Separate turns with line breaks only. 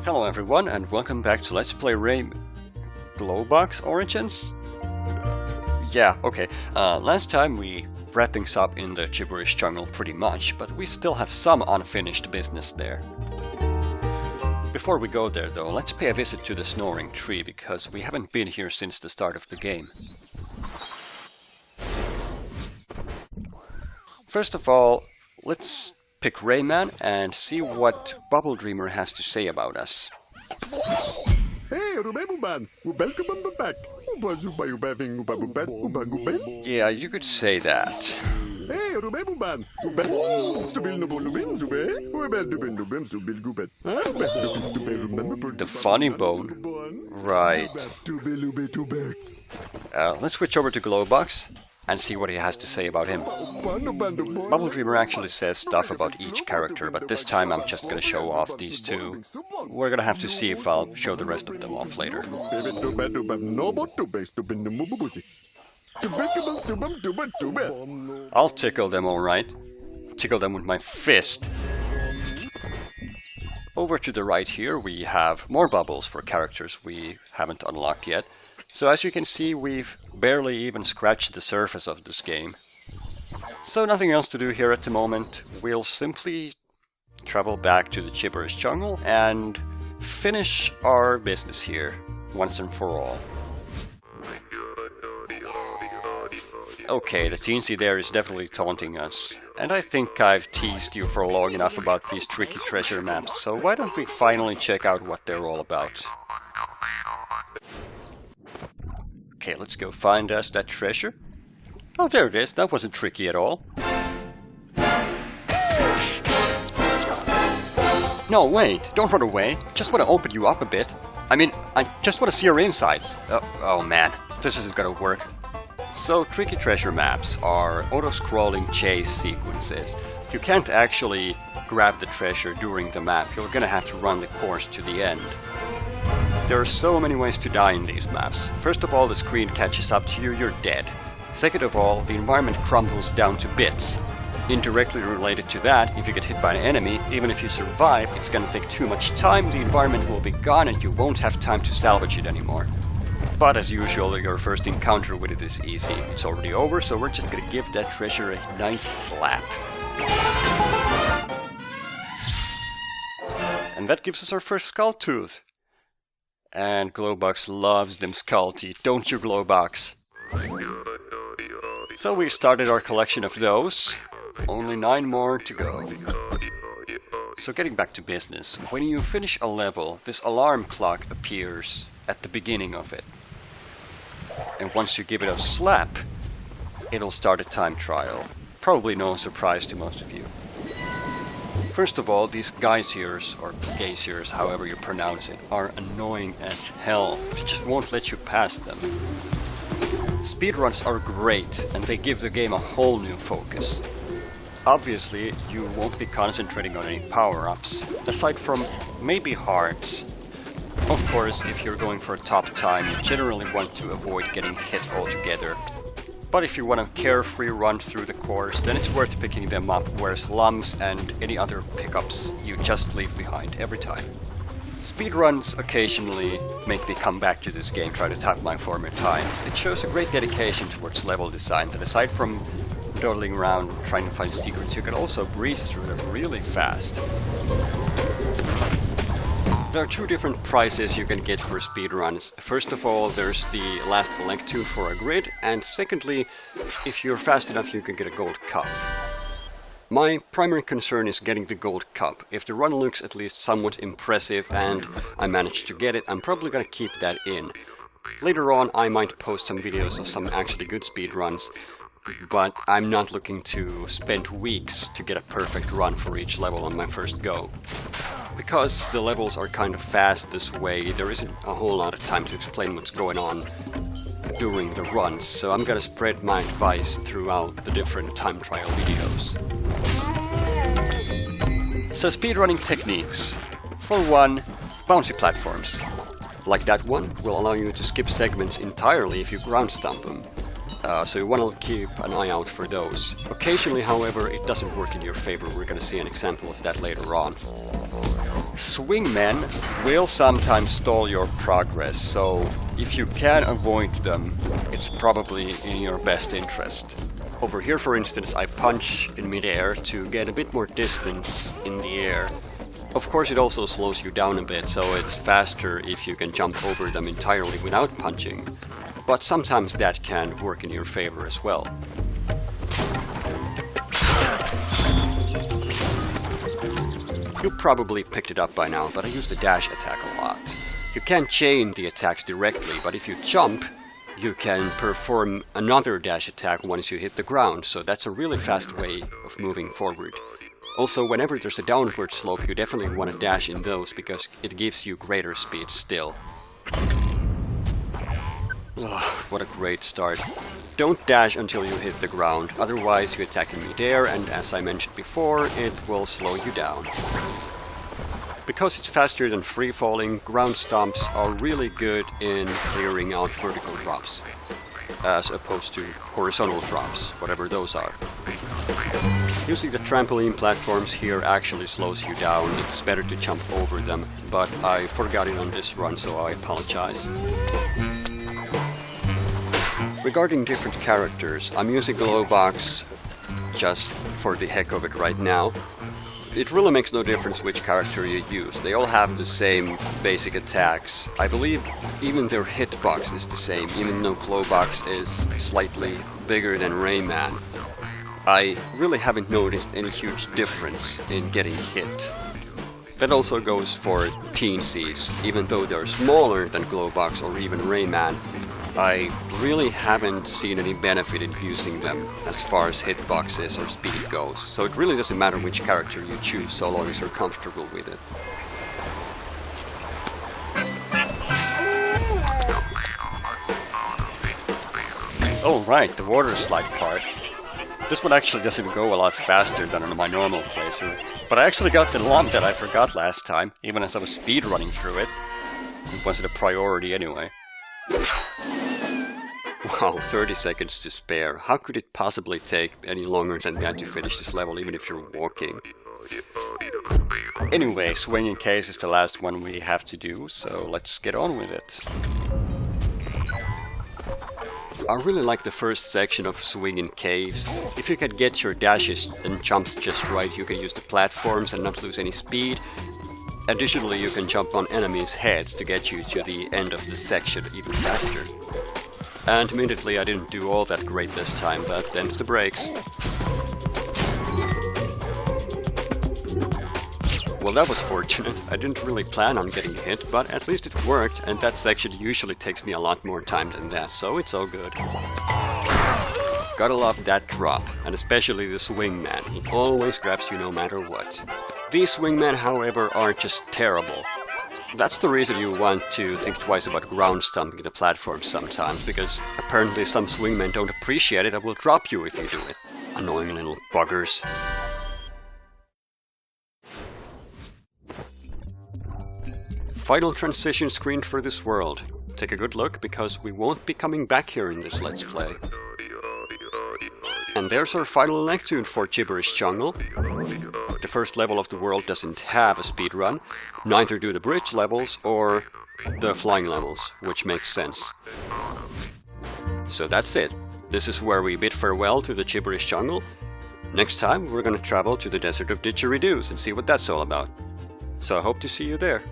Hello everyone and welcome back to Let's Play Rayman Glowbox Origins? Yeah, okay. Last time we wrapped things up in the Jibberish jungle pretty much, but we still have some unfinished business there. Before we go there though, let's pay a visit to the Snoring tree, because we haven't been here since the start of the game. First of all, let's pick Rayman and see what Bubble Dreamer has to say about us. Yeah, you could say that. The funny bone? Right. Let's switch over to Glowbox and see what he has to say about him. Bubble Dreamer actually says stuff about each character, but this time I'm just gonna show off these two. We're gonna have to see if I'll show the rest of them off later. I'll tickle them alright. Tickle them with my fist. Over to the right here we have more bubbles for characters we haven't unlocked yet. So as you can see, we've barely even scratched the surface of this game. So nothing else to do here at the moment. We'll simply travel back to the Jibberish jungle and finish our business here, once and for all. Okay, the teensy there is definitely taunting us. And I think I've teased you for long enough about these tricky treasure maps, so why don't we finally check out what they're all about. Okay, let's go find us that treasure. Oh, there it is. That wasn't tricky at all. No, wait. Don't run away. Just want to open you up a bit. I just want to see your insides. Oh man, this isn't gonna work. So, tricky treasure maps are auto-scrolling chase sequences. You can't actually grab the treasure during the map. You're gonna have to run the course to the end. There are so many ways to die in these maps. First of all, the screen catches up to you, you're dead. Second of all, the environment crumbles down to bits. Indirectly related to that, if you get hit by an enemy, even if you survive, it's gonna take too much time, the environment will be gone and you won't have time to salvage it anymore. But as usual, your first encounter with it is easy. It's already over, so we're just gonna give that treasure a nice slap. And that gives us our first skull tooth. And Glowbox loves them skull teeth, don't you, Glowbox? So we've started our collection of those. Only 9 more to go. So getting back to business, when you finish a level, this alarm clock appears at the beginning of it. And once you give it a slap, it'll start a time trial. Probably no surprise to most of you. First of all, these geysers, or geysers, however you pronounce it, are annoying as hell. They just won't let you pass them. Speedruns are great, and they give the game a whole new focus. Obviously, you won't be concentrating on any power-ups, aside from maybe hearts. Of course, if you're going for a top time, you generally want to avoid getting hit altogether. But if you want a carefree run through the course, then it's worth picking them up, whereas lumps and any other pickups you just leave behind every time. Speedruns occasionally make me come back to this game, try to top my former times. It shows a great dedication towards level design, that aside from dawdling around trying to find secrets, you can also breeze through them really fast. There are 2 different prizes you can get for speedruns. First of all, there's the last elect tooth for a grid, and secondly, if you're fast enough you can get a gold cup. My primary concern is getting the gold cup. If the run looks at least somewhat impressive and I manage to get it, I'm probably gonna keep that in. Later on I might post some videos of some actually good speedruns, but I'm not looking to spend weeks to get a perfect run for each level on my first go. Because the levels are kind of fast this way, there isn't a whole lot of time to explain what's going on during the runs, so I'm gonna spread my advice throughout the different time trial videos. So speedrunning techniques. For one, bouncy platforms. Like that one will allow you to skip segments entirely if you ground stomp them. So you want to keep an eye out for those. Occasionally, however, it doesn't work in your favor. We're going to see an example of that later on. Swingmen will sometimes stall your progress, so if you can avoid them, it's probably in your best interest. Over here, for instance, I punch in midair to get a bit more distance in the air. Of course, it also slows you down a bit, so it's faster if you can jump over them entirely without punching. But sometimes that can work in your favor as well. You probably picked it up by now, but I use the dash attack a lot. You can't chain the attacks directly, but if you jump, you can perform another dash attack once you hit the ground, so that's a really fast way of moving forward. Also, whenever there's a downward slope, you definitely want to dash in those, because it gives you greater speed still. Ugh, what a great start. Don't dash until you hit the ground, otherwise you attack in midair, and as I mentioned before, it will slow you down. Because it's faster than free-falling, ground stomps are really good in clearing out vertical drops, as opposed to horizontal drops, whatever those are. Using the trampoline platforms here actually slows you down. It's better to jump over them, but I forgot it on this run, so I apologize. Regarding different characters, I'm using Glowbox just for the heck of it right now. It really makes no difference which character you use. They all have the same basic attacks. I believe even their hitbox is the same, even though Glowbox is slightly bigger than Rayman. I really haven't noticed any huge difference in getting hit. That also goes for teensies. Even though they're smaller than Glowbox or even Rayman, I really haven't seen any benefit in using them as far as hitboxes or speed goes, so it really doesn't matter which character you choose so long as you're comfortable with it. Oh right, the water slide part. This one actually doesn't go a lot faster than on my normal playthrough, but I actually got the lump that I forgot last time, even as I was speed running through it. It wasn't a priority anyway. Wow, 30 seconds to spare. How could it possibly take any longer than that to finish this level, even if you're walking? Anyway, swinging caves is the last one we have to do, so let's get on with it. I really like the first section of swinging caves. If you can get your dashes and jumps just right, you can use the platforms and not lose any speed. Additionally, you can jump on enemies' heads to get you to the end of the section even faster. And admittedly, I didn't do all that great this time, but them's the breaks. Well, that was fortunate. I didn't really plan on getting hit, but at least it worked, and that section usually takes me a lot more time than that, so it's all good. Gotta love that drop, and especially the swingman. He always grabs you no matter what. These swingmen, however, aren't just terrible. That's the reason you want to think twice about ground stomping the platform sometimes, because apparently some swingmen don't appreciate it and will drop you if you do it. Annoying little buggers. Final transition screen for this world. Take a good look, because we won't be coming back here in this Let's Play. And there's our final lectune for Jibberish Jungle. The first level of the world doesn't have a speedrun, neither do the bridge levels or the flying levels, which makes sense. So that's it. This is where we bid farewell to the Jibberish Jungle. Next time we're gonna travel to the Desert of Didgeridoos and see what that's all about. So I hope to see you there.